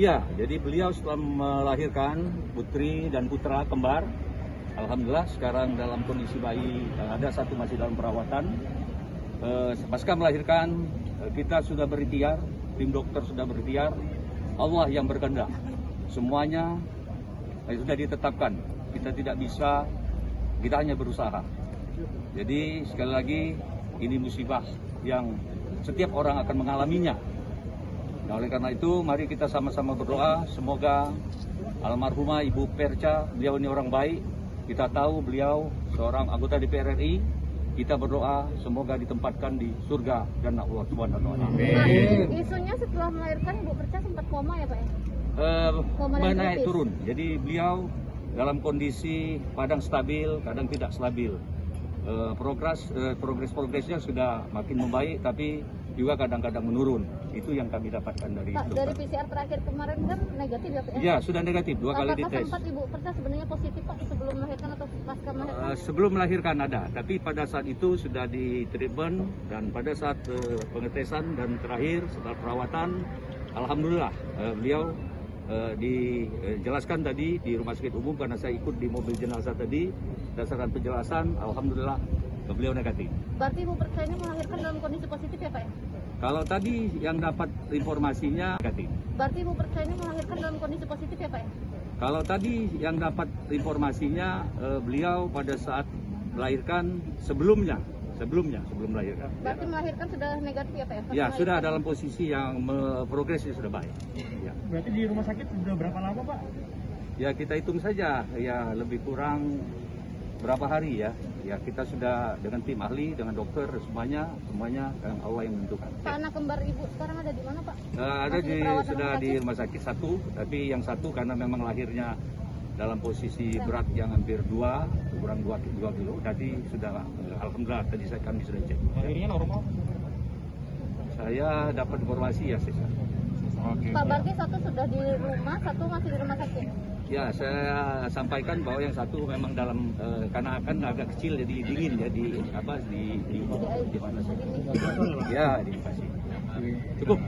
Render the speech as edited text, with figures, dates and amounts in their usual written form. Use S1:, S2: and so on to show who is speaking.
S1: Ya, jadi beliau setelah melahirkan putri dan putra kembar, alhamdulillah sekarang dalam kondisi bayi, ada satu masih dalam perawatan. Pasca melahirkan, kita sudah berikhtiar, tim dokter sudah berikhtiar, Allah yang berkehendak. Semuanya sudah ditetapkan, kita tidak bisa, kita hanya berusaha. Jadi sekali lagi, ini musibah yang setiap orang akan mengalaminya. Nah, oleh karena itu, mari kita sama-sama berdoa, semoga almarhumah Ibu Perca, beliau ini orang baik, kita tahu beliau seorang anggota DPR RI, kita berdoa semoga ditempatkan di surga dan Allah Subhanahu wa taala.
S2: Isunya setelah melahirkan Ibu Perca sempat koma ya Pak ya?
S1: Naik turun, jadi beliau dalam kondisi kadang stabil, kadang tidak stabil. Progresnya sudah makin membaik, tapi juga kadang-kadang menurun. Itu yang kami dapatkan dari
S2: Pak,
S1: dokter.
S2: dari PCR terakhir kemarin kan negatif ya Pak?
S1: Ya, sudah negatif, 2 kali dites.
S2: Apakah sempat Ibu Perca sebenarnya positif Pak sebelum melahirkan atau pasca melahirkan?
S1: Sebelum melahirkan ada, tapi pada saat itu sudah di treatment dan pada saat pengetesan dan terakhir setelah perawatan, alhamdulillah beliau dijelaskan tadi di rumah sakit umum karena saya ikut di mobil jenazah tadi, berdasarkan penjelasan, alhamdulillah beliau negatif.
S2: Berarti Ibu Perca ini melahirkan dalam kondisi positif ya Pak ya?
S1: Kalau tadi yang dapat informasinya negatif.
S2: Berarti Ibu Perca ini melahirkan dalam kondisi positif ya Pak ya?
S1: Kalau tadi yang dapat informasinya beliau pada saat melahirkan sebelum melahirkan.
S2: Berarti melahirkan sudah negatif ya Pak ya?
S1: Ya, sudah dalam posisi yang progresnya sudah baik. Ya.
S3: Berarti di rumah sakit sudah berapa lama Pak?
S1: Ya kita hitung saja, ya lebih kurang berapa hari ya. Ya kita sudah dengan tim ahli, dengan dokter, semuanya yang Allah yang menentukan.
S2: Pak, anak kembar Ibu sekarang ada di mana Pak?
S1: Ada
S2: Masih diperawat
S1: sudah
S2: rumah
S1: di
S2: sakit?
S1: rumah sakit satu, tapi yang satu karena memang lahirnya dalam posisi berat yang hampir kurang 2 kilo, tadi sudah alhamdulillah tadi kami sudah cek.
S3: Lahirnya normal?
S1: Saya dapat informasi ya Sisa.
S2: Pak, berarti satu sudah di rumah, satu masih di rumah sakit?
S1: Ya, saya sampaikan bahwa yang satu memang dalam karena kan agak kecil jadi dingin ya di mana sih? Ya, di Bekasi. Cukup.